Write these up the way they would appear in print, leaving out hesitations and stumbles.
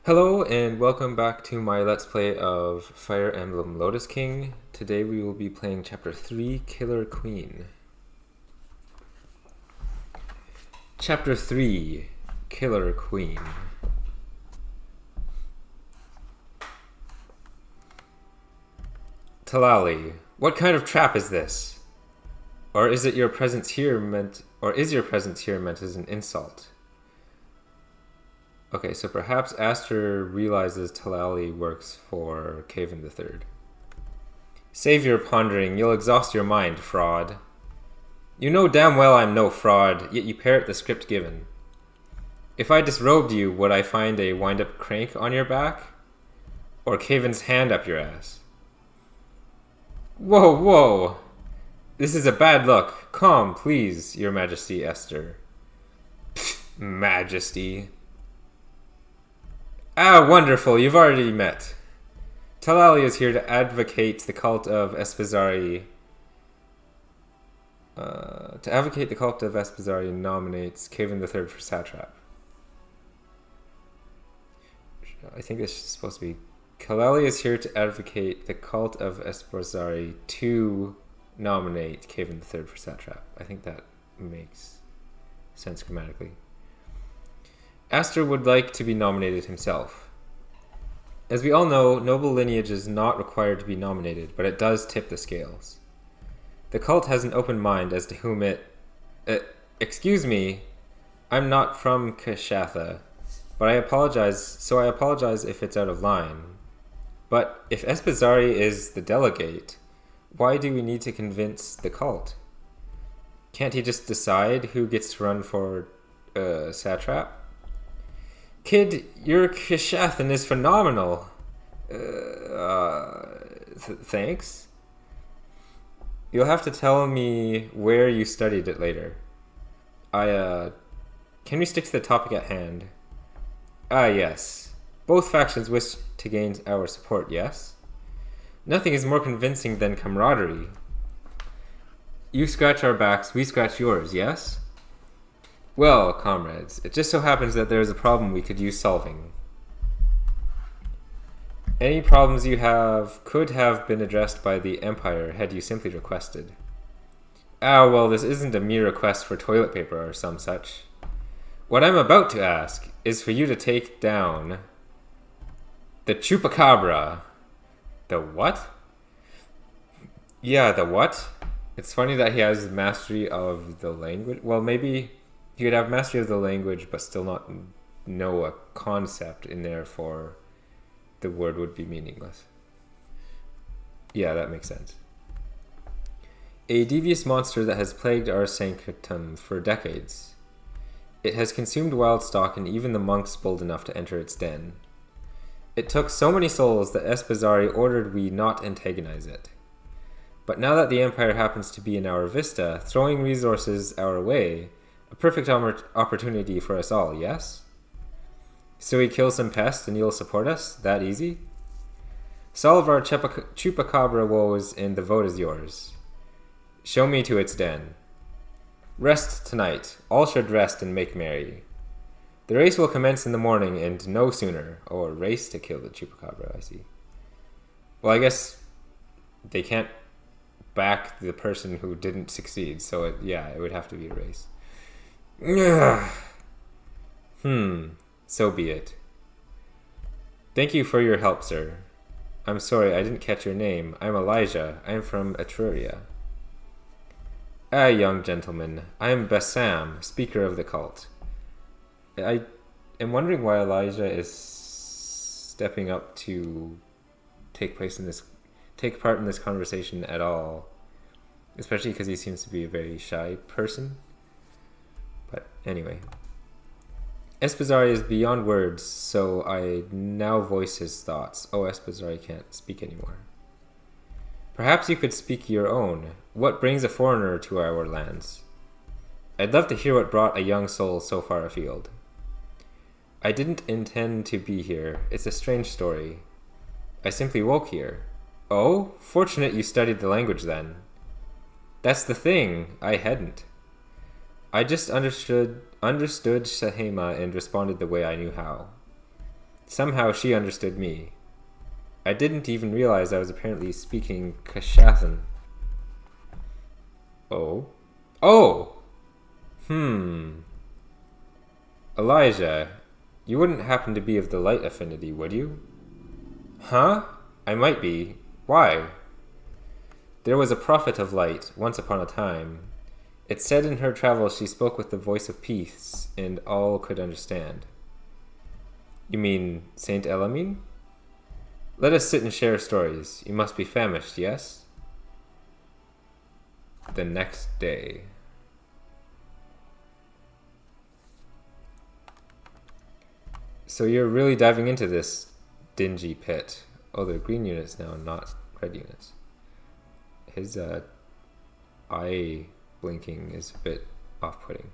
Hello and welcome back to my Let's Play of Fire Emblem Lotus King. Today we will be playing Chapter 3, Killer Queen. Chapter 3, Killer Queen. Talali, what kind of trap is this? Or is your presence here meant as an insult? Okay, so perhaps Aster realizes Talali works for Caven the Third. Save your pondering, you'll exhaust your mind, fraud. You know damn well I'm no fraud, yet you parrot the script given. If I disrobed you, would I find a wind-up crank on your back? Or Caven's hand up your ass? Whoa, whoa! This is a bad look. Calm, please, your majesty, Esther. Pfft, majesty. Ah, wonderful, you've already met. Talali is here to advocate the cult of Espizari. Nominates Caven the Third for satrap. I think this is supposed to be... Talali is here to advocate the cult of Espizari to nominate Caven the Third for satrap. I think that makes sense grammatically. Aster would like to be nominated himself. As we all know, noble lineage is not required to be nominated, but it does tip the scales. The cult has an open mind as to whom it... excuse me, I'm not from Kashatha, but I apologize if it's out of line. But if Espizari is the delegate, why do we need to convince the cult? Can't he just decide who gets to run for satrap? Kid, your Kashathan is phenomenal. Thanks. You'll have to tell me where you studied it later. Can we stick to the topic at hand? Ah, yes. Both factions wish to gain our support, yes? Nothing is more convincing than camaraderie. You scratch our backs, we scratch yours, yes? Well, comrades, it just so happens that there is a problem we could use solving. Any problems you have could have been addressed by the Empire had you simply requested. Ah, well, this isn't a mere request for toilet paper or some such. What I'm about to ask is for you to take down the Chupacabra. The what? Yeah, the what? It's funny that he has mastery of the language. Well, maybe... You could have mastery of the language, but still not know a concept, and therefore the word would be meaningless. Yeah, that makes sense. A devious monster that has plagued our sanctum for decades. It has consumed wild stock and even the monks bold enough to enter its den. It took so many souls that Espizari ordered we not antagonize it. But now that the Empire happens to be in our vista, throwing resources our way... A perfect opportunity for us all, yes? So we kill some pests and you'll support us? That easy? Solve our Chupacabra woes and the vote is yours. Show me to its den. Rest tonight. All should rest and make merry. The race will commence in the morning and no sooner. Oh, a race to kill the Chupacabra, I see. Well, I guess they can't back the person who didn't succeed, so it would have to be a race. So be it. Thank you for your help, sir. I'm sorry, I didn't catch your name. I'm Elijah. I'm from Etruria. Ah, young gentleman. I am Bassam, speaker of the cult. I am wondering why Elijah is stepping up to take part in this conversation at all. Especially because he seems to be a very shy person. But anyway, Espizari is beyond words, so I now voice his thoughts. Oh, Espizari can't speak anymore. Perhaps you could speak your own. What brings a foreigner to our lands? I'd love to hear what brought a young soul so far afield. I didn't intend to be here. It's a strange story. I simply woke here. Oh, fortunate you studied the language then. That's the thing, I hadn't. I just understood Sahema and responded the way I knew how. Somehow she understood me. I didn't even realize I was apparently speaking Kashathan. Oh? Oh! Elijah, you wouldn't happen to be of the light affinity, would you? Huh? I might be. Why? There was a prophet of light, once upon a time. It said in her travels she spoke with the voice of peace, and all could understand. You mean Saint Elamine? Let us sit and share stories. You must be famished, yes? The next day. So you're really diving into this dingy pit. Oh, they're green units now, not red units. His eye blinking is a bit off-putting.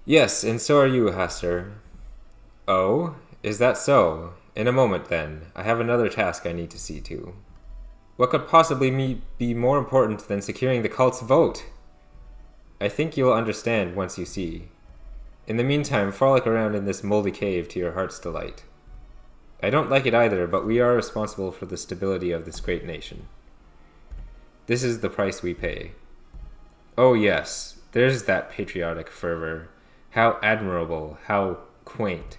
Yes, and so are you, Haster. Oh, is that so? In a moment, then. I have another task I need to see to. What could possibly be more important than securing the cult's vote? I think you'll understand once you see. In the meantime, frolic around in this moldy cave to your heart's delight. I don't like it either, but we are responsible for the stability of this great nation. This is the price we pay. Oh yes, there's that patriotic fervor. How admirable, how quaint.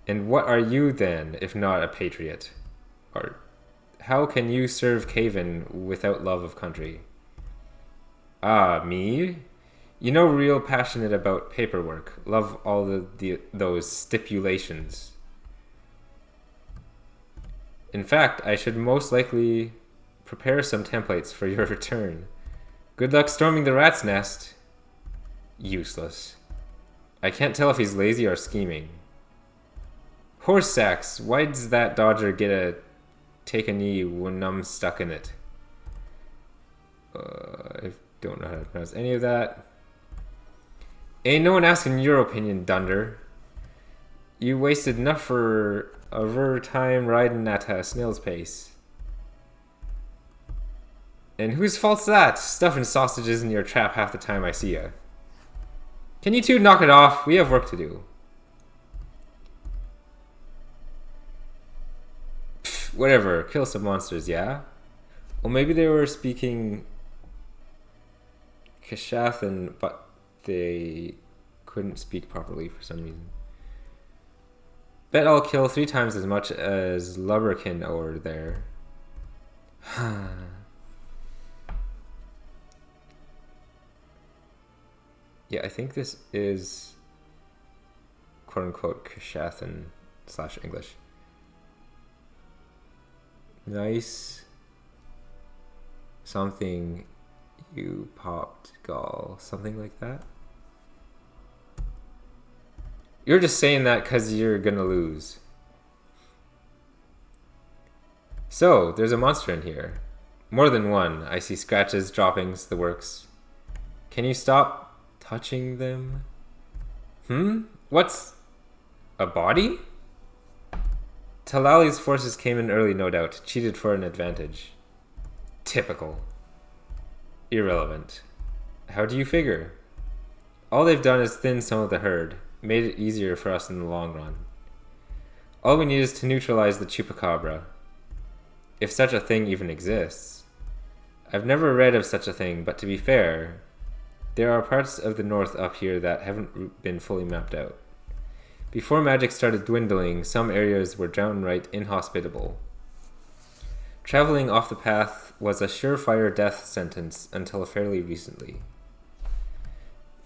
And what are you then, if not a patriot? Or how can you serve Caven without love of country? Ah, me? You know, real passionate about paperwork. Love all those stipulations. In fact, I should most likely prepare some templates for your return. Good luck storming the rat's nest. Useless. I can't tell if he's lazy or scheming. Horse sacks. Why does that dodger take a knee when I'm stuck in it? I don't know how to pronounce any of that. Ain't no one asking your opinion, Dunder. You wasted enough for a time riding at a snail's pace. And whose fault's that? Stuffing sausages in your trap half the time I see ya. Can you two knock it off? We have work to do. Pfft, whatever, kill some monsters, yeah? Well, maybe they were speaking Kashathan, but they couldn't speak properly for some reason. Bet I'll kill 3 times as much as Lubberkin over there. Yeah, I think this is quote-unquote Kashathan / English. Nice. Something you popped, gall. Something like that. You're just saying that because you're gonna lose. So, there's a monster in here. More than one. I see scratches, droppings, the works. Can you stop touching them? What's... a body? Talali's forces came in early, no doubt. Cheated for an advantage. Typical. Irrelevant. How do you figure? All they've done is thin some of the herd. Made it easier for us in the long run. All we need is to neutralize the Chupacabra. If such a thing even exists. I've never read of such a thing, but to be fair, there are parts of the north up here that haven't been fully mapped out. Before magic started dwindling, some areas were downright inhospitable. Traveling off the path was a surefire death sentence until fairly recently.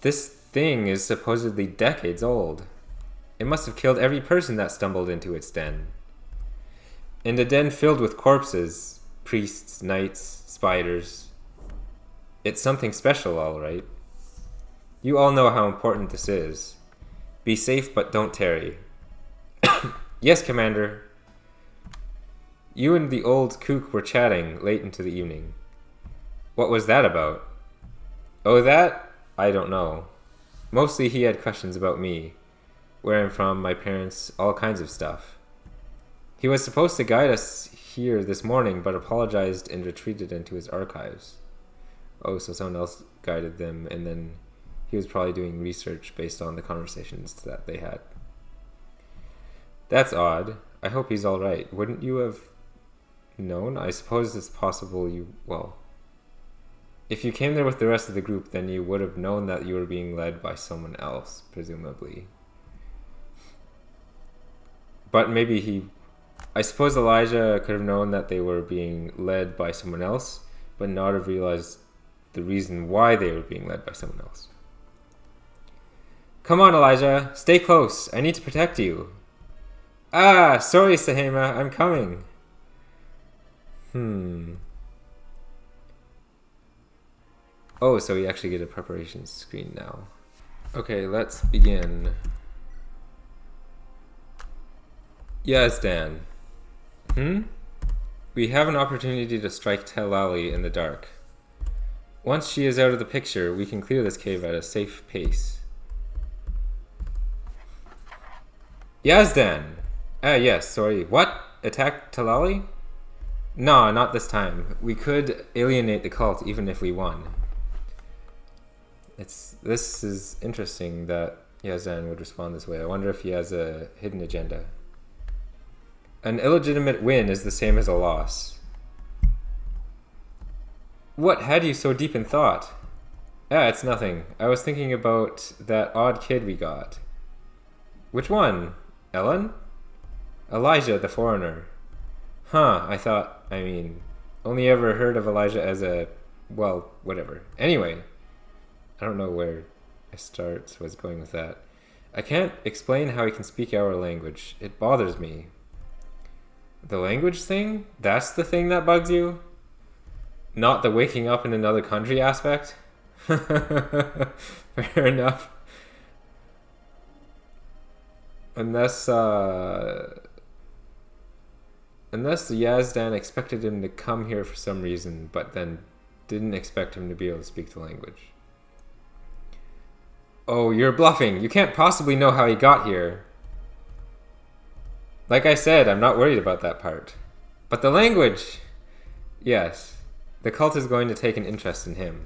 This thing is supposedly decades old. It must have killed every person that stumbled into its den. And a den filled with corpses, priests, knights, spiders. It's something special, all right. You all know how important this is. Be safe, but don't tarry. Yes, Commander. You and the old kook were chatting late into the evening. What was that about? Oh, that? I don't know. Mostly he had questions about me, where I'm from, my parents, all kinds of stuff. He was supposed to guide us here this morning, but apologized and retreated into his archives. Oh, so someone else guided them, and then He was probably doing research based on the conversations that they had. That's odd. I hope he's alright. Wouldn't you have known? I suppose it's possible well, if you came there with the rest of the group, then you would have known that you were being led by someone else, presumably. But maybe I suppose Elijah could have known that they were being led by someone else, but not have realized the reason why they were being led by someone else. Come on, Elijah. Stay close. I need to protect you. Ah, sorry, Sahema. I'm coming. Oh, so we actually get a preparation screen now. Okay, let's begin. Yazdan. We have an opportunity to strike Telali in the dark. Once she is out of the picture, we can clear this cave at a safe pace. Yazdan! Yes, sorry. What? Attack Telali? No, not this time. We could alienate the cult even if we won. This is interesting that Yazdan would respond this way. I wonder if he has a hidden agenda. An illegitimate win is the same as a loss. What had you so deep in thought? It's nothing. I was thinking about that odd kid we got. Which one? Ellen? Elijah, the foreigner. Only ever heard of Elijah as well, whatever. Anyway, I don't know where I was going with that. I can't explain how he can speak our language. It bothers me. The language thing? That's the thing that bugs you? Not the waking up in another country aspect? Fair enough. Unless Yazdan expected him to come here for some reason, but then didn't expect him to be able to speak the language. Oh, you're bluffing. You can't possibly know how he got here. Like I said, I'm not worried about that part. But the language! Yes. The cult is going to take an interest in him.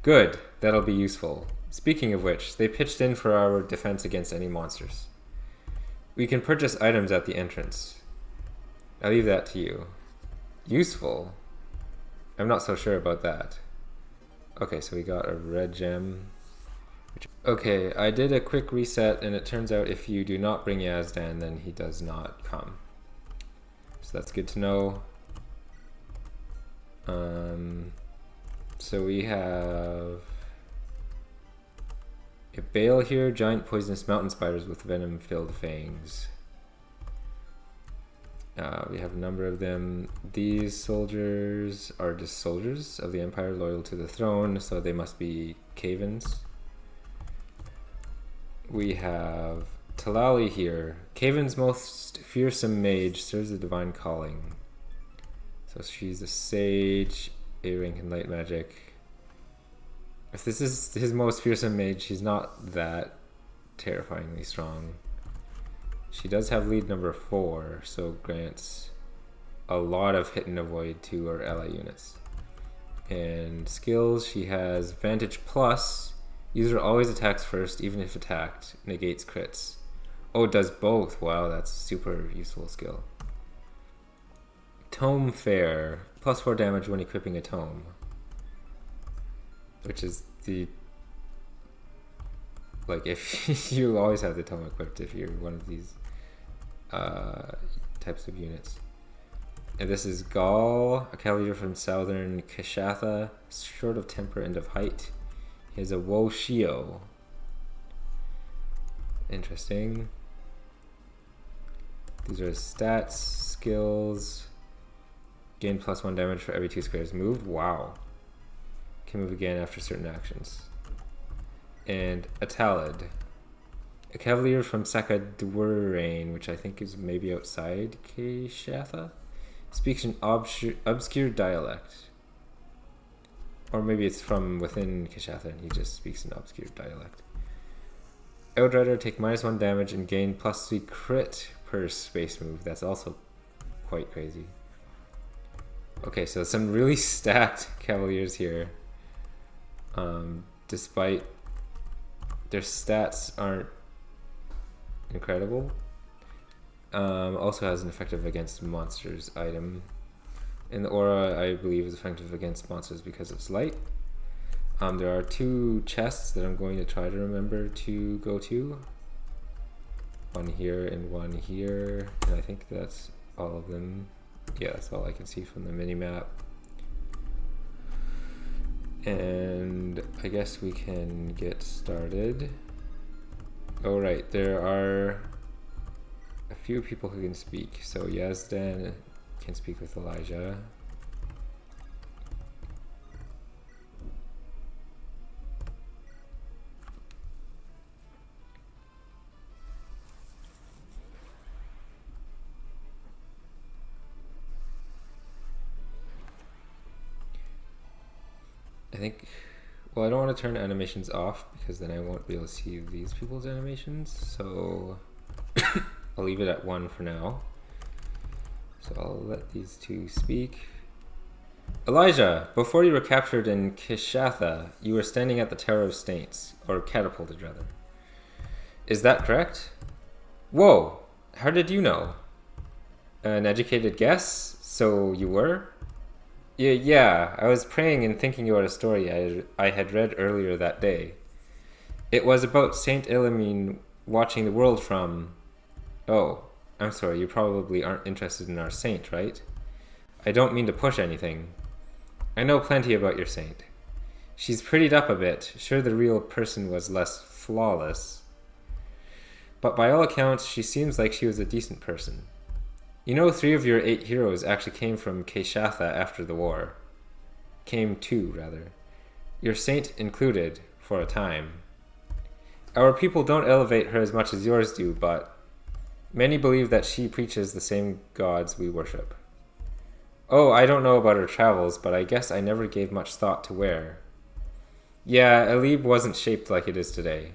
Good. That'll be useful. Speaking of which, they pitched in for our defense against any monsters. We can purchase items at the entrance. I'll leave that to you. Useful? I'm not so sure about that. Okay, so we got a red gem. Okay, I did a quick reset, and it turns out if you do not bring Yazdan, then he does not come. So that's good to know. So we have a bale here, giant poisonous mountain spiders with venom-filled fangs. We have a number of them. These soldiers are just soldiers of the Empire loyal to the throne, so they must be Cavens. We have Telali here. Caven's most fearsome mage, serves the divine calling. So she's a sage, A rank in light magic. If this is his most fearsome mage, he's not that terrifyingly strong. She does have lead number 4, so grants a lot of hit and avoid to her ally units. And skills, she has Vantage Plus. User always attacks first, even if attacked. Negates crits. Oh, it does both. Wow, that's a super useful skill. Tome Fair. Plus 4 damage when equipping a tome. Which is the... Like, if you always have the tome equipped if you're one of these types of units. And this is Gaul, a cavalier from southern Kishatha, short of temper and of height. He has a Woshio. Interesting. These are his stats, skills. Gain plus 1 damage for every 2 squares moved. Wow. Can move again after certain actions. And Atalid, a cavalier from Sakadwarain, which I think is maybe outside Kishatha. Speaks an obscure dialect. Or maybe it's from within Kishatha and he just speaks an obscure dialect. Outrider, take minus 1 damage and gain plus 3 crit per space move. That's also quite crazy. Okay, so some really stacked cavaliers here. despite their stats aren't incredible. Also has an effective against monsters item. And the aura, I believe, is effective against monsters because it's light. There are 2 chests that I'm going to try to remember to go to. One here and one here. And I think that's all of them. Yeah, that's all I can see from the mini-map. And I guess we can get started. Oh right, there are a few people who can speak. So Yazdan can speak with Elijah. I think, well, I don't want to turn animations off because then I won't be able to see these people's animations, so I'll leave it at 1 for now. So I'll let these 2 speak. Elijah, before you were captured in Kishatha, you were standing at the Tower of Saints, or catapulted rather. Is that correct? Whoa, how did you know? An educated guess? So you were? Yeah, I was praying and thinking about a story I had read earlier that day. It was about Saint Illumin watching the world from... Oh, I'm sorry, you probably aren't interested in our saint, right? I don't mean to push anything. I know plenty about your saint. She's prettied up a bit, sure the real person was less flawless. But by all accounts, she seems like she was a decent person. You know, 3 of your 8 heroes actually came from Kishatha after the war. Came to, rather. Your saint included, for a time. Our people don't elevate her as much as yours do, but many believe that she preaches the same gods we worship. Oh, I don't know about her travels, but I guess I never gave much thought to where. Yeah, Elib wasn't shaped like it is today.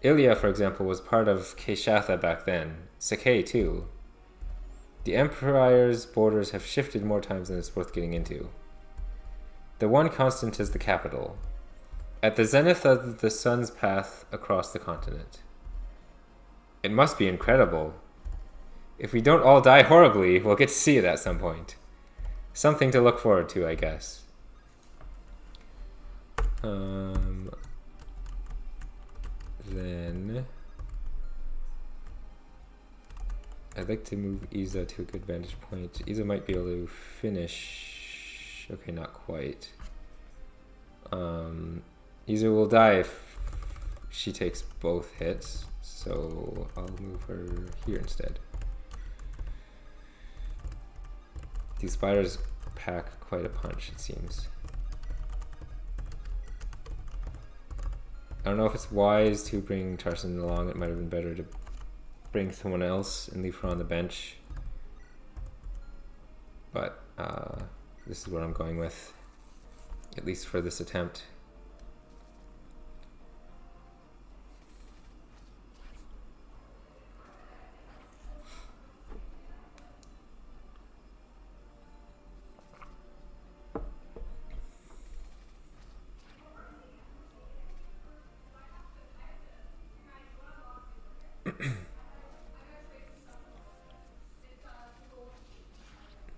Ilya, for example, was part of Kishatha back then. Sakai, too. The Empire's borders have shifted more times than it's worth getting into. The one constant is the capital, at the zenith of the sun's path across the continent. It must be incredible. If we don't all die horribly, we'll get to see it at some point. Something to look forward to, I guess. Then... I'd like to move Iza to a good vantage point. Iza might be able to finish... Okay, not quite. Iza will die if she takes both hits, so I'll move her here instead. These spiders pack quite a punch, it seems. I don't know if it's wise to bring Tarson along. It might have been better to bring someone else and leave her on the bench. But this is what I'm going with, at least for this attempt.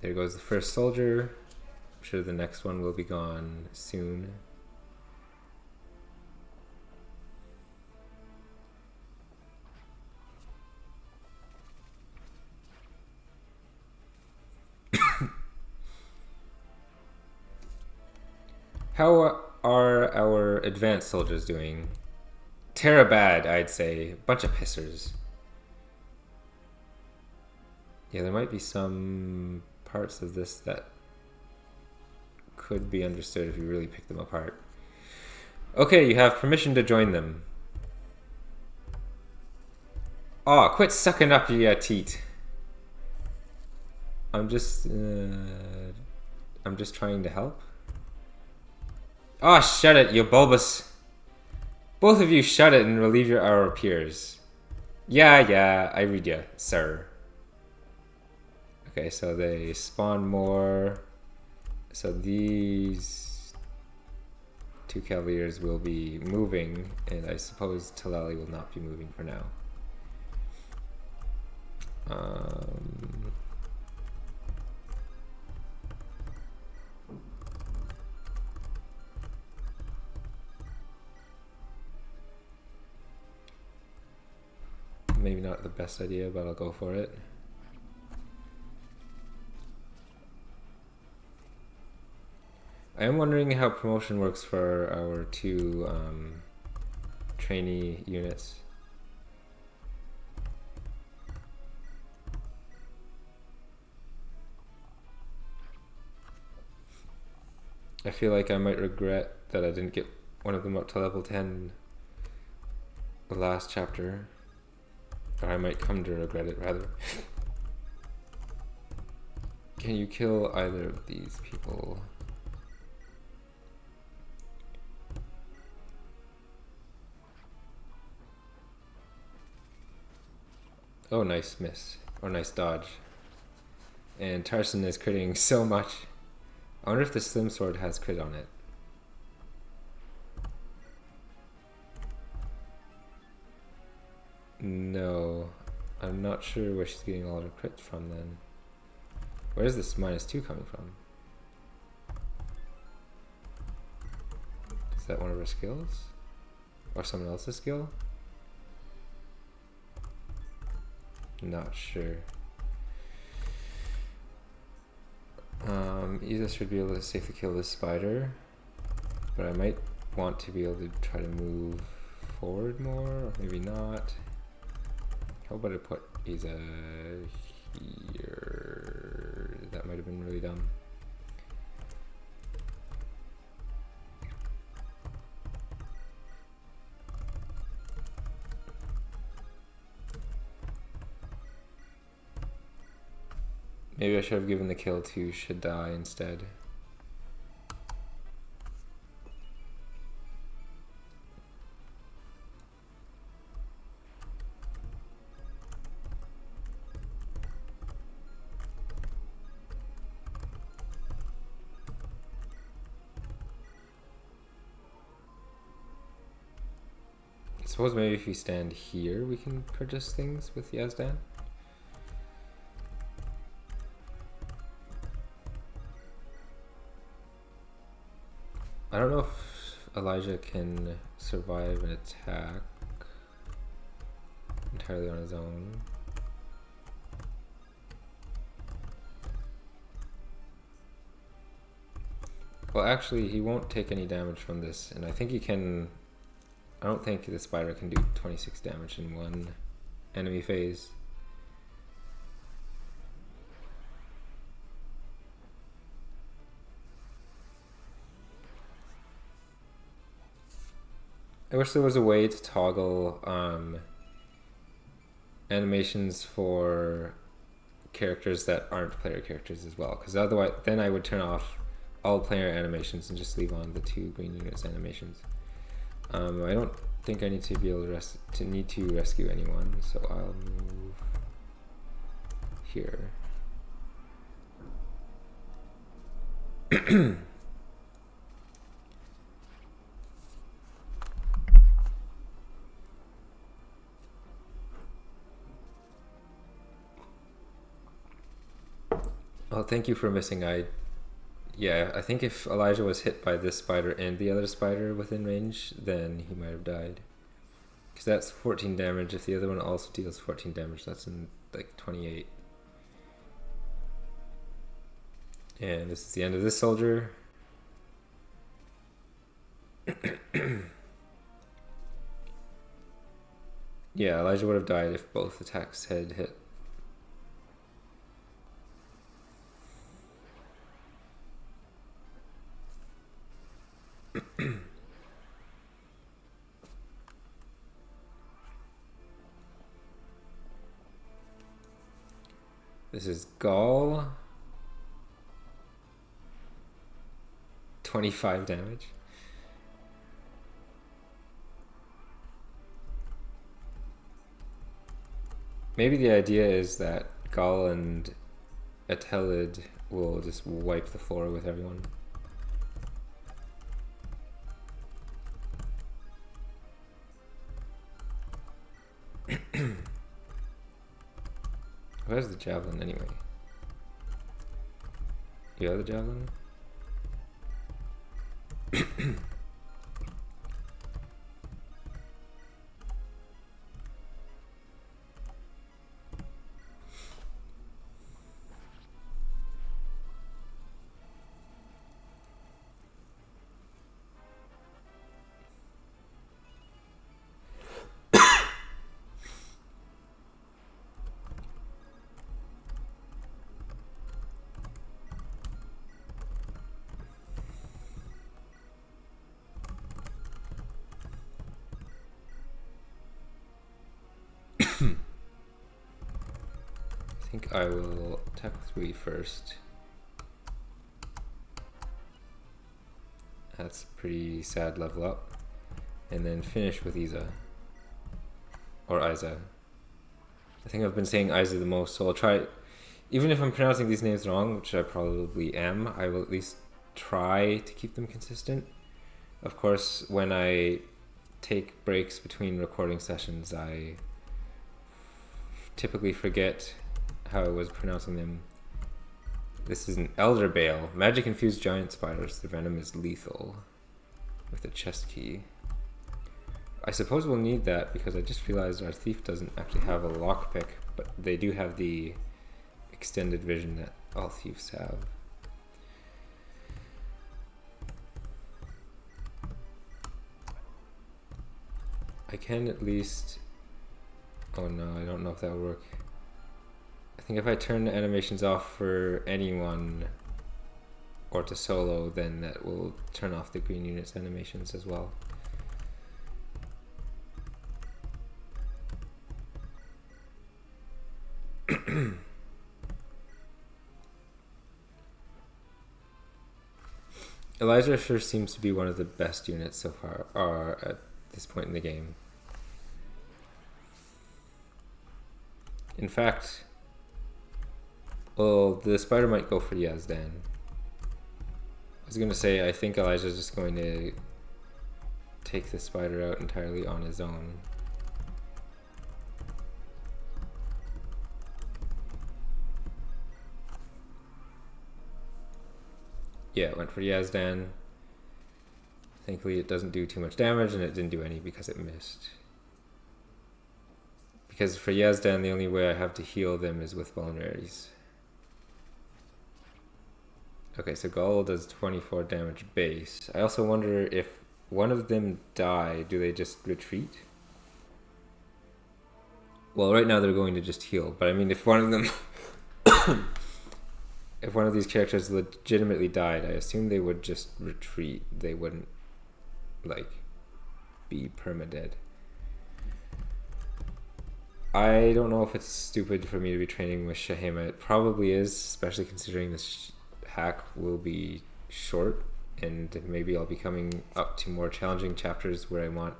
There goes the first soldier. I'm sure the next one will be gone soon. How are our advanced soldiers doing? Bad, I'd say. Bunch of pissers. Yeah, there might be some parts of this that could be understood if you really pick them apart. Okay, you have permission to join them. Aw, quit sucking up, you teat. I'm just trying to help. Aw, shut it, you bulbous. Both of you shut it and relieve our peers. Yeah, I read ya, sir. Okay, so they spawn more. So these two cavaliers will be moving, and I suppose Talali will not be moving for now. Maybe not the best idea, but I'll go for it. I am wondering how promotion works for our two trainee units. I feel like I might regret that I didn't get one of them up to level 10 the last chapter. Or I might come to regret it, rather. Can you kill either of these people? Oh, nice miss. Or nice dodge. And Tarson is critting so much. I wonder if the Slim Sword has crit on it. No. I'm not sure where she's getting all her crits from then. Where is this -2 coming from? Is that one of her skills? Or someone else's skill? Not sure. Isa should be able to safely kill this spider, but I might want to be able to try to move forward more, or maybe not. How about I put Isa here? That might have been really dumb. Maybe I should have given the kill to Shaddai instead. I suppose maybe if we stand here we can purchase things with Yazdan. I don't know if Elijah can survive an attack entirely on his own. Well, actually, he won't take any damage from this, and I think he can... I don't think the spider can do 26 damage in one enemy phase. I wish there was a way to toggle animations for characters that aren't player characters as well, because otherwise then I would turn off all player animations and just leave on the two green units animations. I don't think I need to be able to rescue anyone, so I'll move here. Oh, thank you for missing. Yeah, I think if Elijah was hit by this spider and the other spider within range, then he might have died. Because that's 14 damage. If the other one also deals 14 damage, that's in like 28. And this is the end of this soldier. Yeah, Elijah would have died if both attacks had hit. This is Gaul. 25 damage. Maybe the idea is that Gaul and Atelid will just wipe the floor with everyone. Where's the javelin anyway? You have the javelin? I think I will attack 3 first. That's a pretty sad level up. And then finish with Iza. Or Iza. I think I've been saying Iza the most, so I'll try it. Even if I'm pronouncing these names wrong, which I probably am, I will at least try to keep them consistent. Of course, when I take breaks between recording sessions, I typically forget how I was pronouncing them. This is an Elder Bale. Magic infused giant spiders. The venom is lethal. With a chest key. I suppose we'll need that because I just realized our thief doesn't actually have a lockpick, but they do have the extended vision that all thieves have. I can at least... Oh no, I don't know if that will work. I think if I turn the animations off for anyone or to solo, then that will turn off the green units animations as well. Elijah sure seems to be one of the best units so far at this point in the game. In fact, well, the spider might go for Yazdan. I was going to say, I think Elijah's just going to take the spider out entirely on his own. Yeah, it went for Yazdan. Thankfully it doesn't do too much damage, and it didn't do any because it missed. Because for Yazdan, the only way I have to heal them is with vulneraries. Okay, so Gaul does 24 damage base. I also wonder if one of them die, do they just retreat? Well, right now they're going to just heal, but I mean, if one of them... if one of these characters legitimately died, I assume they would just retreat. They wouldn't, like, be permadead. I don't know if it's stupid for me to be training with Shahema. It probably is, especially considering this hack will be short, and maybe I'll be coming up to more challenging chapters where I want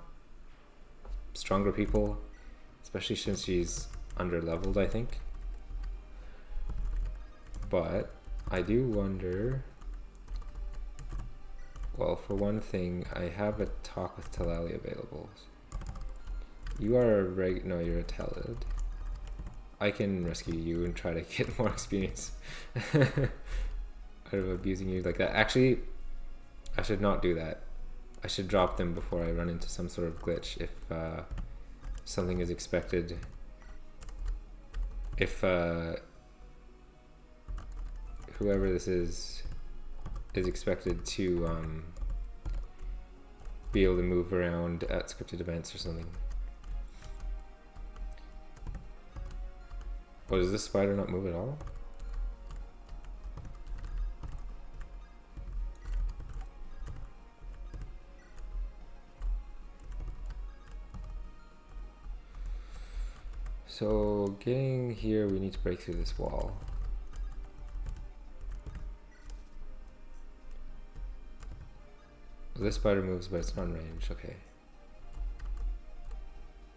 stronger people, especially since she's under-leveled, I think. But I do wonder... Well, for one thing, I have a talk with Talali available. You are a no, you're a Talid. I can rescue you and try to get more experience out of abusing you like that. Actually, I should not do that. I should drop them before I run into some sort of glitch if something is expected. If whoever this is expected to be able to move around at scripted events or something. Oh, does this spider not move at all? So getting here, we need to break through this wall. This spider moves, but it's not in range. Okay.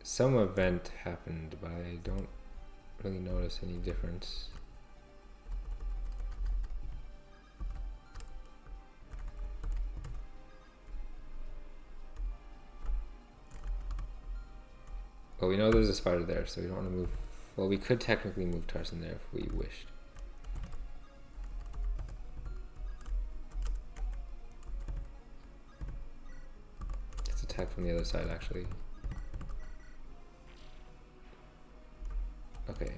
Some event happened, but I don't really notice any difference. Well, we know there's a spider there, so we don't want to move Well, we could technically move Tarson there if we wished. Let's attack from the other side, actually. Okay.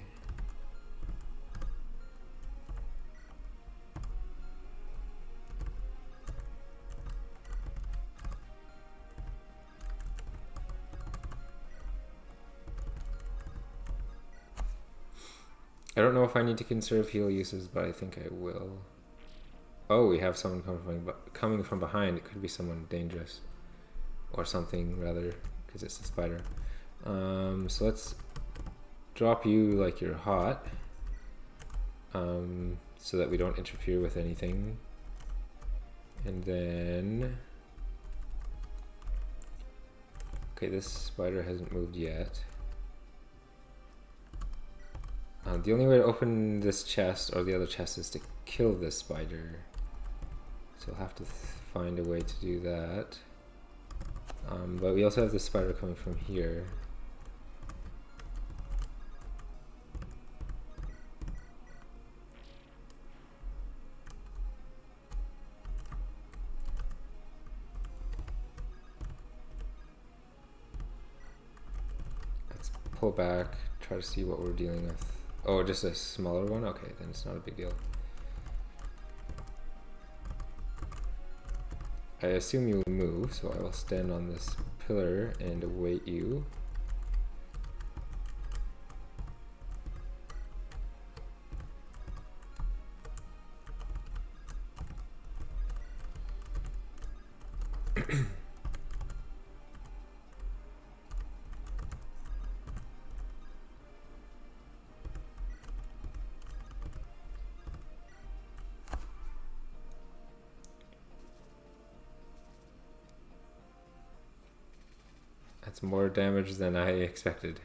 I don't know if I need to conserve heal uses, but I think I will. Oh, we have someone coming from behind. It could be someone dangerous. Or something, rather, because it's a spider. So let's drop you like you're hot. So that we don't interfere with anything. And then... Okay, this spider hasn't moved yet. The only way to open this chest or the other chest is to kill this spider. So we'll have to find a way to do that. But we also have this spider coming from here. Let's pull back, try to see what we're dealing with. Oh, just a smaller one? Okay, then it's not a big deal. I assume you will move, so I will stand on this pillar and await you. That's more damage than I expected.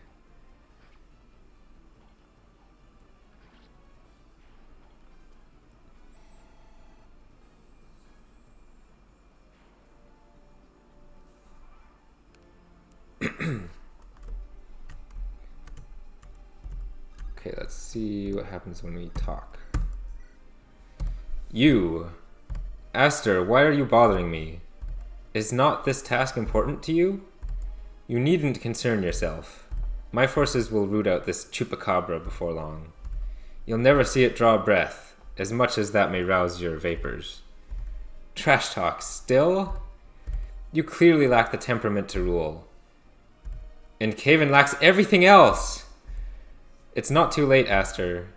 Okay, let's see what happens when we talk. You! Aster, why are you bothering me? Is not this task important to you? You needn't concern yourself. My forces will root out this Chupacabra before long. You'll never see it draw breath, as much as that may rouse your vapors. Trash talk still? You clearly lack the temperament to rule. And Caven lacks everything else! It's not too late, Aster.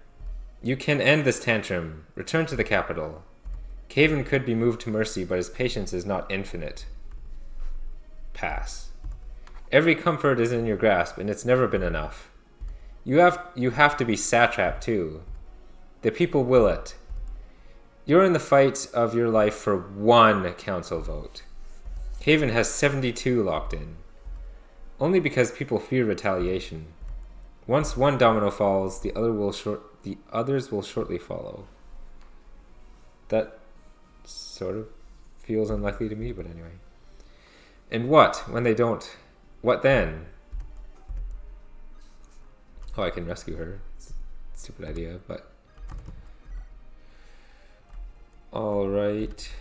You can end this tantrum. Return to the capital. Caven could be moved to mercy, but his patience is not infinite. Pass. Every comfort is in your grasp, and it's never been enough. You have to be satrap, too. The people will it. You're in the fight of your life for one council vote. Haven has 72 locked in. Only because people fear retaliation. Once one domino falls, the others will shortly follow. That sort of feels unlikely to me, but anyway. And what, when they don't? What then? Oh, I can rescue her. It's a stupid idea, but... Alright.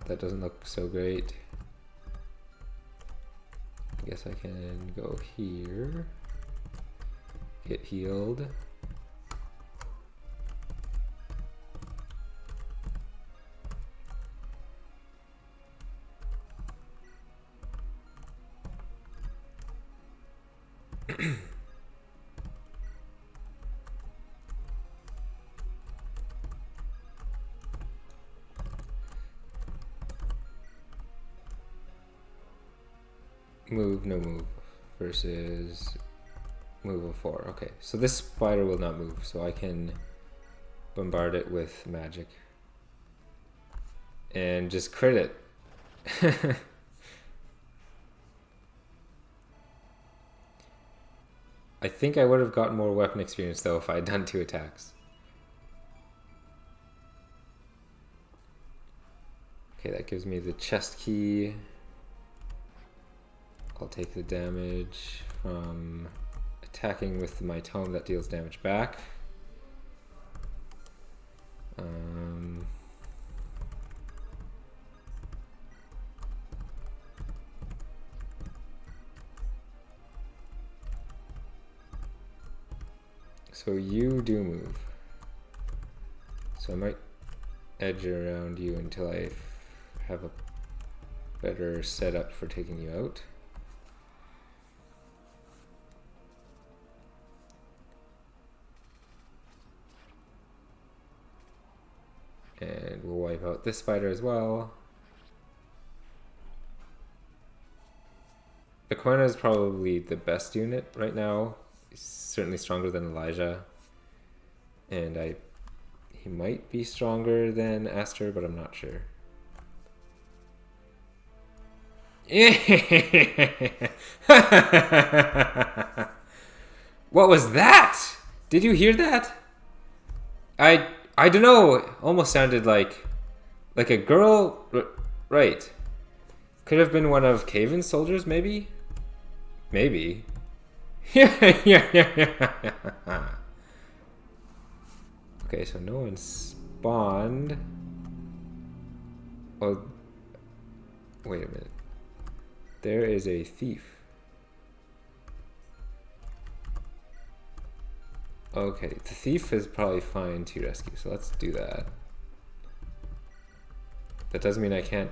That doesn't look so great. I guess I can go here. Get healed. Move, no move, versus move of 4. Okay, so this spider will not move, so I can bombard it with magic. And just crit it. I think I would have gotten more weapon experience though if I had done 2 attacks. Okay, that gives me the chest key. I'll take the damage from attacking with my tome that deals damage back. So you do move. So I might edge around you until I have a better setup for taking you out. And we'll wipe out this spider as well. Aquina is probably the best unit right now. He's certainly stronger than Elijah. And he might be stronger than Aster, but I'm not sure. What was that? Did you hear that? I don't know. It almost sounded like a girl. Right. Could have been one of Kaven's soldiers, maybe? Maybe. Yeah. Okay, so no one spawned. Oh, wait a minute. There is a thief. Okay, the thief is probably fine to rescue, so let's do that. That doesn't mean I can't.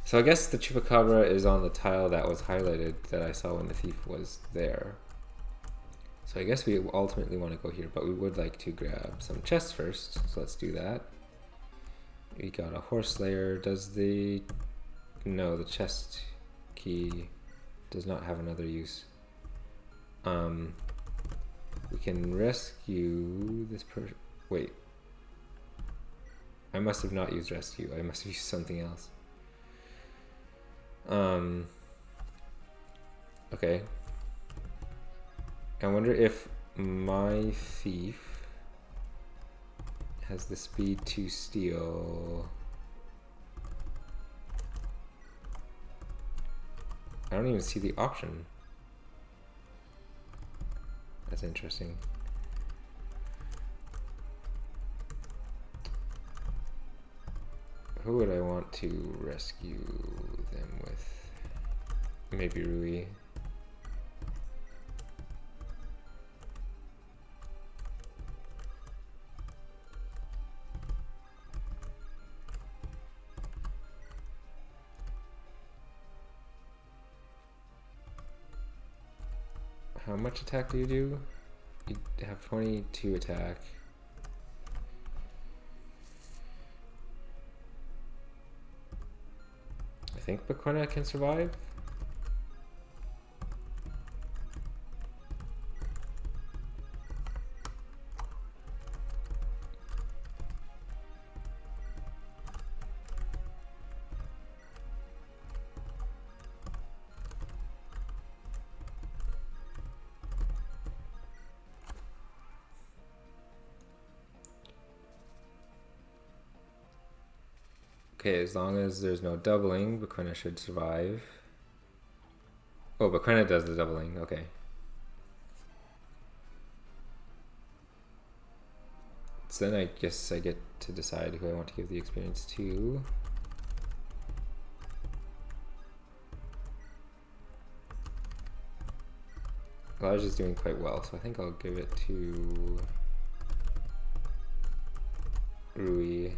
So I guess the Chupacabra is on the tile that was highlighted that I saw when the thief was there. So I guess we ultimately want to go here, but we would like to grab some chests first, so let's do that. We got a horse slayer. Does the... No, the chest key does not have another use. We can rescue this person. Wait. I must have not used rescue. I must have used something else. Okay. I wonder if my thief has the speed to steal. I don't even see the option. That's interesting. Who would I want to rescue them with? Maybe Rui. How much attack do you do? You have 22 attack. I think Bakuna can survive. Okay, as long as there's no doubling, Bakuna should survive. Oh, Bakuna does the doubling, okay. So then I guess I get to decide who I want to give the experience to. Elijah's doing quite well, so I think I'll give it to Rui.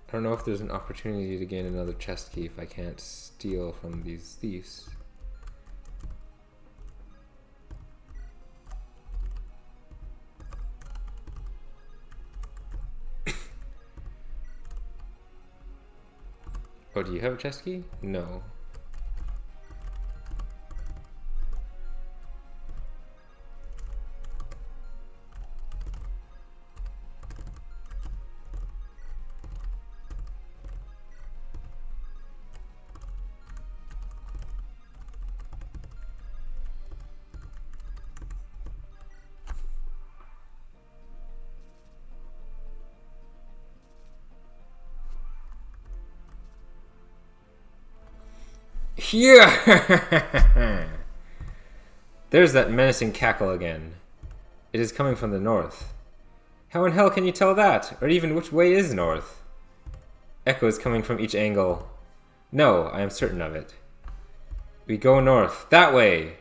I don't know if there's an opportunity to gain another chest key if I can't steal from these thieves. Oh, do you have a chest key? No. Here! There's that menacing cackle again. It is coming from the north. How in hell can you tell that? Or even which way is north? Echoes coming from each angle. No, I am certain of it. We go north. That way!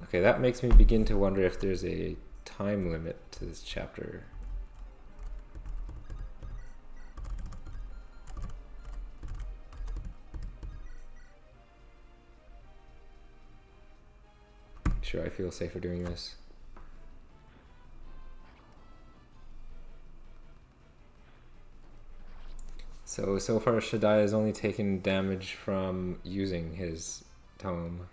Okay, that makes me begin to wonder if there's a time limit to this chapter. Sure, I feel safer doing this. So far Shaddai has only taken damage from using his tome.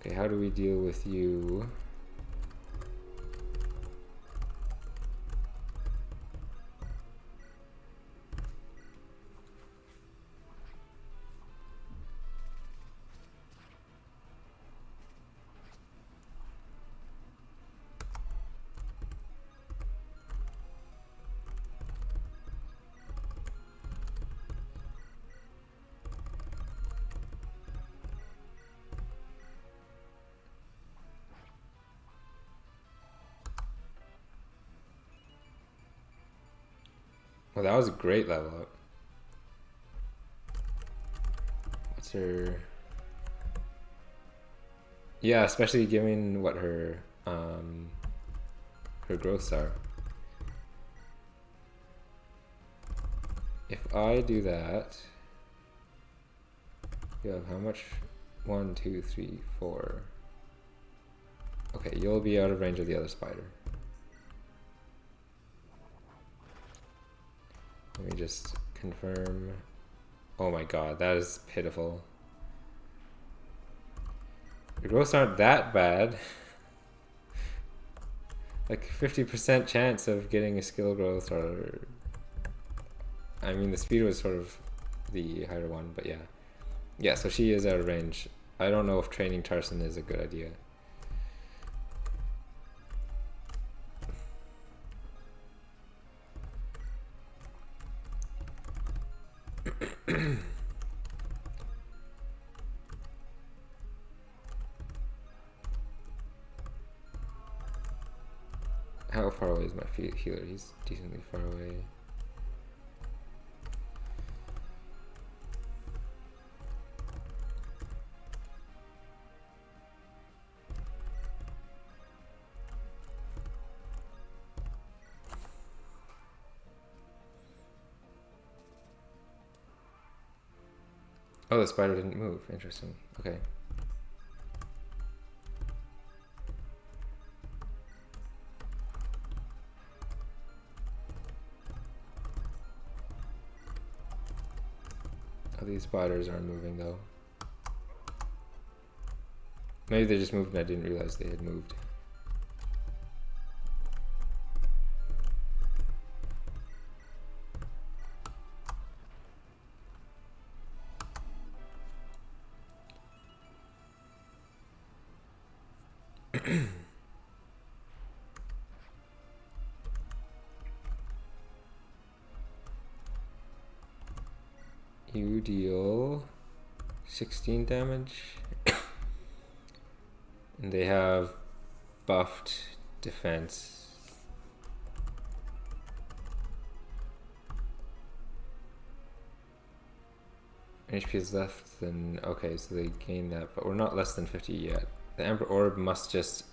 Okay, how do we deal with you? Well, that was a great level up. What's her... Yeah, especially given what her growths are. If I do that, you have how much? 1, 2, 3, 4. Okay, you'll be out of range of the other spider. Let me just confirm. Oh my god, that is pitiful. The growths aren't that bad. Like 50% chance of getting a skill growth, or I mean the speed was sort of the higher one, but yeah. Yeah, so she is out of range. I don't know if training Tarson is a good idea. How far away is my healer? He's decently far away. Oh, the spider didn't move. Interesting. Okay. Oh, these spiders aren't moving though. Maybe they just moved and I didn't realize they had moved. You deal 16 damage. And they have buffed defense. HP is left than... Okay, so they gain that, but we're not less than 50 yet. The Emperor Orb must just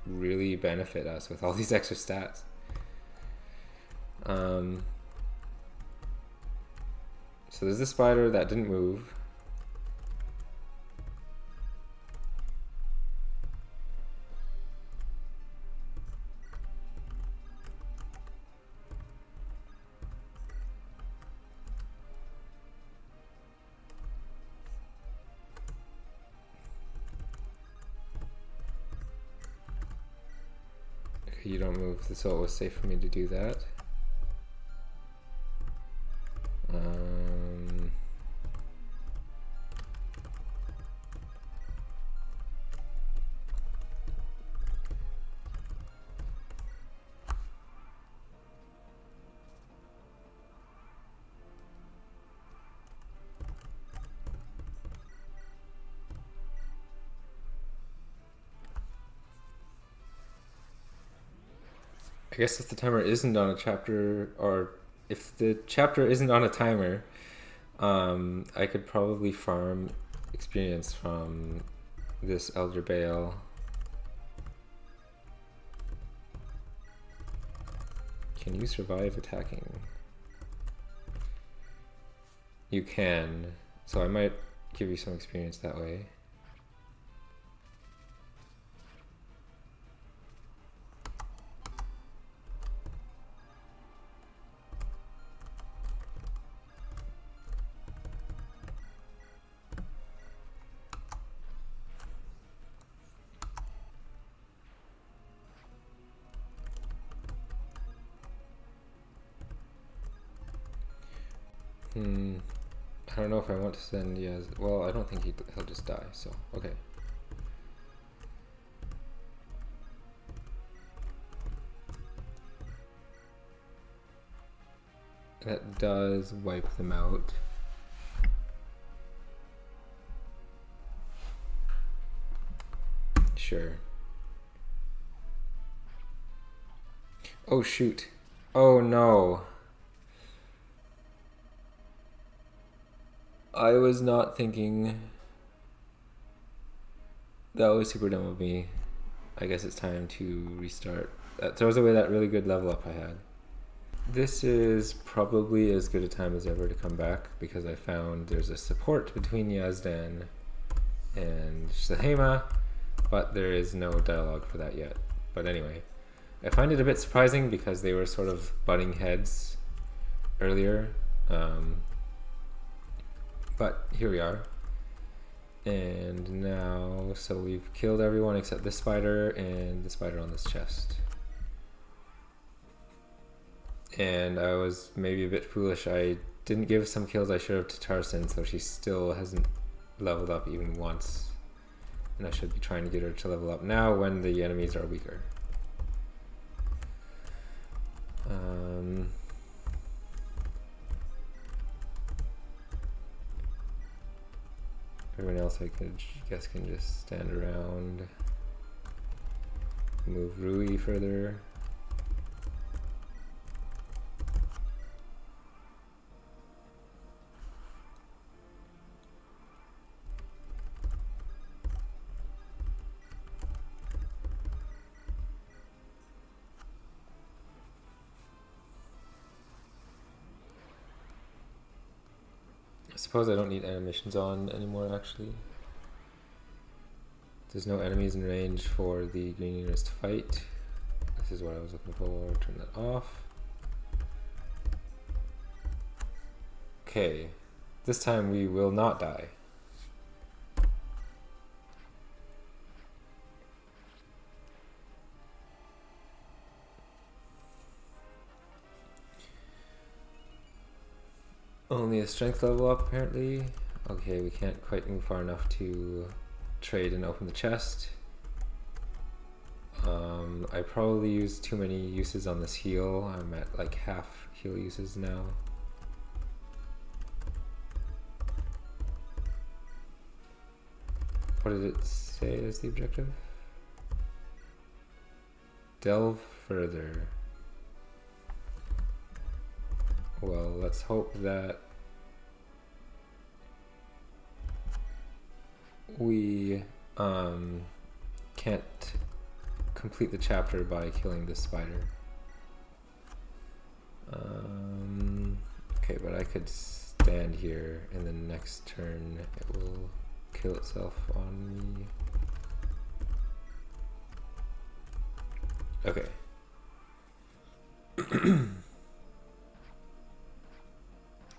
really benefit us with all these extra stats. So there's this spider that didn't move. Okay, you don't move, so it was safe for me to do that. I guess if the timer isn't on a chapter, or if the chapter isn't on a timer, I could probably farm experience from this Elder Bale. Can you survive attacking? You can, so I might give you some experience that way. I don't know if I want to send Yaz. Well, I don't think he'll just die, so okay. That does wipe them out. Sure. Oh shoot. Oh no. I was not thinking. That was super dumb of me. I guess it's time to restart. That throws away that really good level up I had. This is probably as good a time as ever to come back because I found there's a support between Yazdan and Shahema, but there is no dialogue for that yet. But anyway, I find it a bit surprising because they were sort of butting heads earlier. But here we are. And now, so we've killed everyone except this spider and the spider on this chest. And I was maybe a bit foolish. I didn't give some kills I should have to Tarsin, so she still hasn't leveled up even once. And I should be trying to get her to level up now when the enemies are weaker. Everyone else I guess can just stand around. Move Rui further. I suppose I don't need animations on anymore, actually. There's no enemies in range for the green units to fight. This is what I was looking for. Turn that off. Okay, this time we will not die. Only a strength level up, apparently. Okay, we can't quite move far enough to trade and open the chest. I probably used too many uses on this heal. I'm at like half heal uses now. What did it say as the objective? Delve further. Well, let's hope that we can't complete the chapter by killing this spider. Okay, but I could stand here, and then next turn it will kill itself on me. Okay.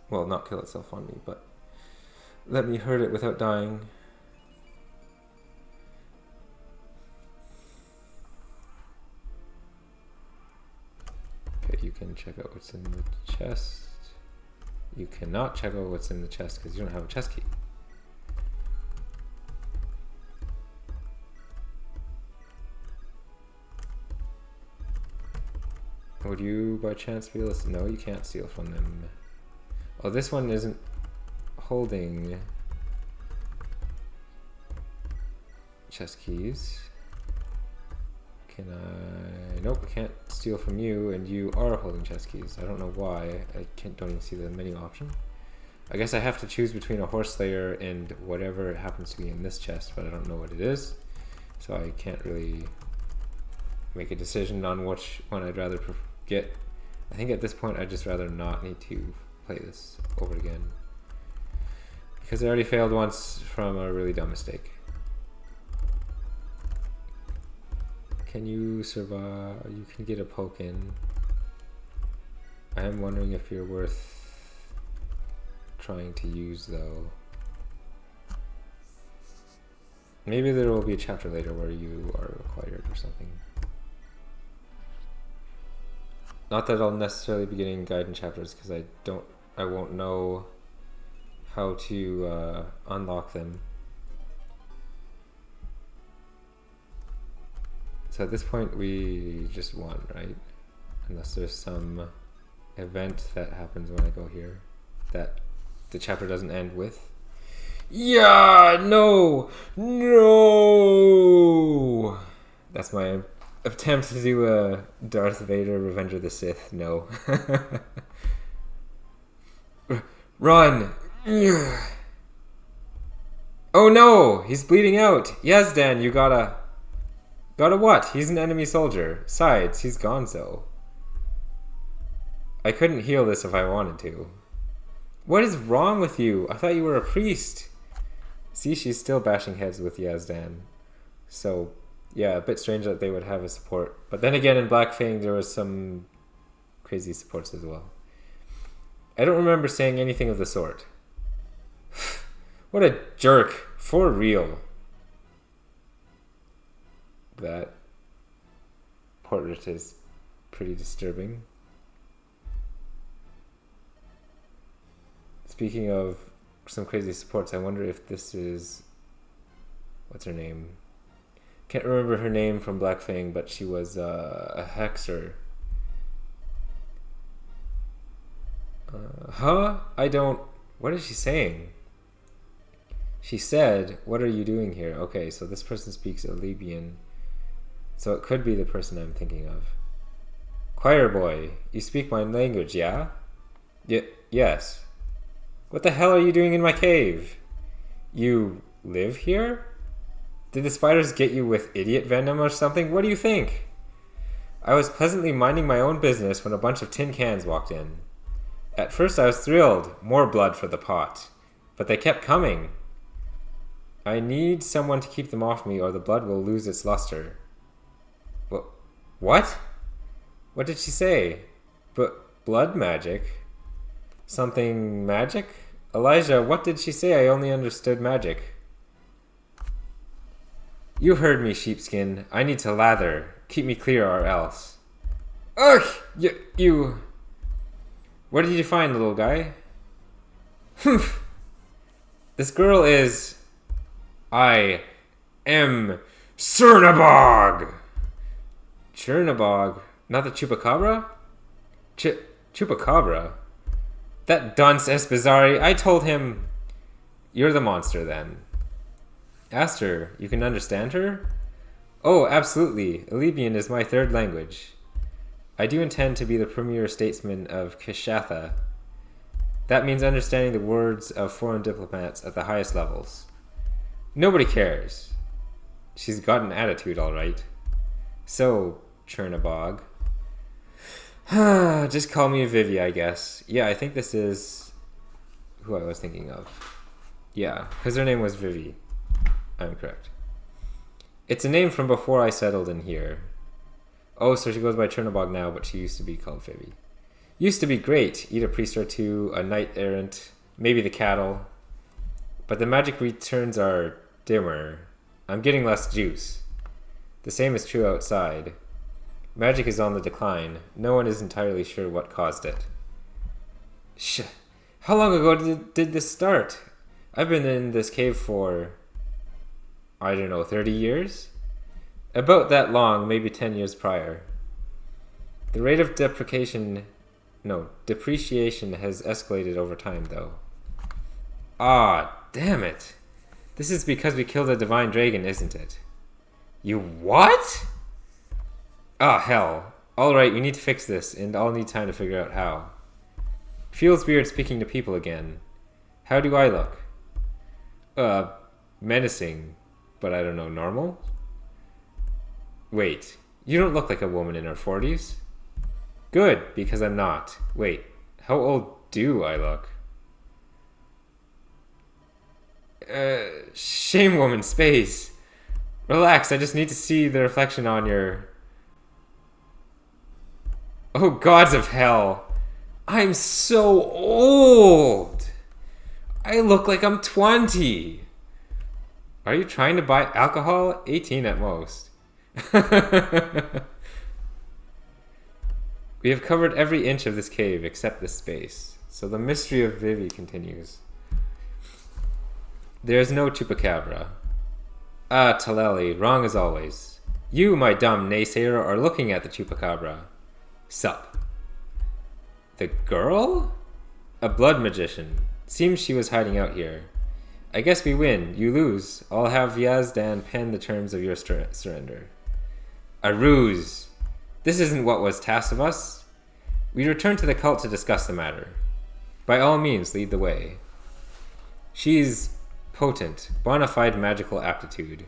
Well, not kill itself on me, but let me hurt it without dying. Okay, you can check out what's in the chest. You cannot check out what's in the chest because you don't have a chest key. Would you by chance be able to... No, you can't steal from them. Oh, this one isn't holding chest keys. Can I... Nope, I can't steal from you, and you are holding chest keys. I don't know why. I don't even see the menu option. I guess I have to choose between a horse slayer and whatever happens to be in this chest, but I don't know what it is. So I can't really make a decision on which one I'd rather get. I think at this point I'd just rather not need to play this over again, because I already failed once from a really dumb mistake. Can you survive? You can get a poke in. I am wondering if you're worth trying to use though. Maybe there will be a chapter later where you are required or something. Not that I'll necessarily be getting guidance chapters, because I won't know how to unlock them. So at this point we just won, right? Unless there's some event that happens when I go here that the chapter doesn't end with. Yeah, no! No! That's my attempt to do a Darth Vader Revenge of the Sith. No. Run! Oh no! He's bleeding out! Yazdan, you gotta... Gotta what? He's an enemy soldier. Besides, he's gonzo. I couldn't heal this if I wanted to. What is wrong with you? I thought you were a priest. See, she's still bashing heads with Yazdan. So, yeah, a bit strange that they would have a support. But then again, in Black Fang, there was some crazy supports as well. I don't remember saying anything of the sort. What a jerk. For real. That portrait is pretty disturbing. Speaking of some crazy supports, I wonder if this is... What's her name? Can't remember her name from Black Fang, but she was a hexer. I don't... What is she saying? She said, "What are you doing here?" Okay, so this person speaks Alibian. So it could be the person I'm thinking of. Choir boy, you speak my language, yeah? Yes. What the hell are you doing in my cave? You live here? Did the spiders get you with idiot venom or something? What do you think? I was pleasantly minding my own business when a bunch of tin cans walked in. At first I was thrilled, more blood for the pot. But they kept coming. I need someone to keep them off me or the blood will lose its luster. What? What did she say? But blood magic? Something magic? Elijah, what did she say? I only understood magic. You heard me, sheepskin. I need to lather. Keep me clear or else. Ugh! You... What did you find, little guy? Humph! This girl is... I am Cernabog! Chernabog? Not the Chupacabra? Chupacabra? That dunce Espizari, I told him... You're the monster then. Asked her, you can understand her? Oh, absolutely. Alibian is my third language. I do intend to be the premier statesman of Kishatha. That means understanding the words of foreign diplomats at the highest levels. Nobody cares. She's got an attitude, all right. So, Chernabog. Just call me Vivi, I guess. Yeah, I think this is who I was thinking of. Yeah, because her name was Vivi. I'm correct. It's a name from before I settled in here. Oh, so she goes by Chernobog now, but she used to be called Vivi. Used to be great. Eat a priest or two, a knight errant, maybe the cattle. But the magic returns are dimmer. I'm getting less juice. The same is true outside. Magic is on the decline. No one is entirely sure what caused it. How long ago did this start? I've been in this cave for, I don't know, 30 years? About that long, maybe 10 years prior. The rate of depreciation has escalated over time, though. Ah, damn it. This is because we killed a divine dragon, isn't it? You what? Ah, hell. Alright, we need to fix this, and I'll need time to figure out how. Feels weird speaking to people again. How do I look? Menacing, but I don't know, normal? Wait, you don't look like a woman in her 40s. Good, because I'm not. Wait, how old do I look? Shame, woman, space. Relax, I just need to see the reflection on your... Oh, gods of hell. I'm so old. I look like I'm 20. Are you trying to buy alcohol? 18 at most. We have covered every inch of this cave except this space. So the mystery of Vivi continues. There is no Chupacabra. Ah, Taleli, wrong as always. You, my dumb naysayer, are looking at the Chupacabra. Sup. The girl? A blood magician. Seems she was hiding out here. I guess we win. You lose. I'll have Yazdan pen the terms of your surrender. A ruse. This isn't what was tasked of us. We return to the cult to discuss the matter. By all means, lead the way. She's potent, bona fide magical aptitude.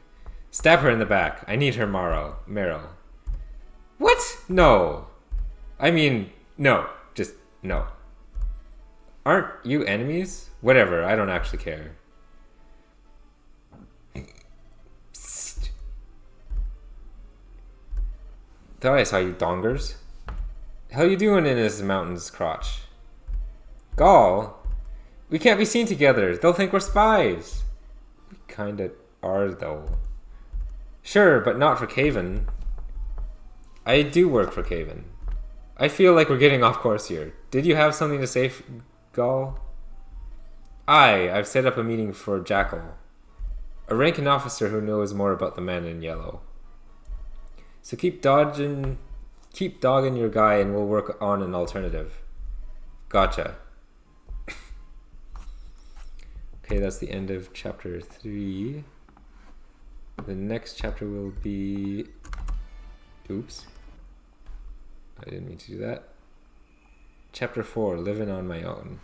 Stab her in the back. I need her marrow. What? No. I mean, no. Just no. Aren't you enemies? Whatever, I don't actually care. Psst. Thought I saw you dongers. Hell you doing in this mountain's crotch? Gaul? We can't be seen together. They'll think we're spies. We kinda are, though. Sure, but not for Caven. I do work for Caven. I feel like we're getting off course here. Did you have something to say, Gaul? I've set up a meeting for Jackal, a ranking officer who knows more about the man in yellow. So keep dogging your guy and we'll work on an alternative. Gotcha. Okay, that's the end of chapter 3. The next chapter will be... Oops. I didn't mean to do that. Chapter 4, Living on My Own.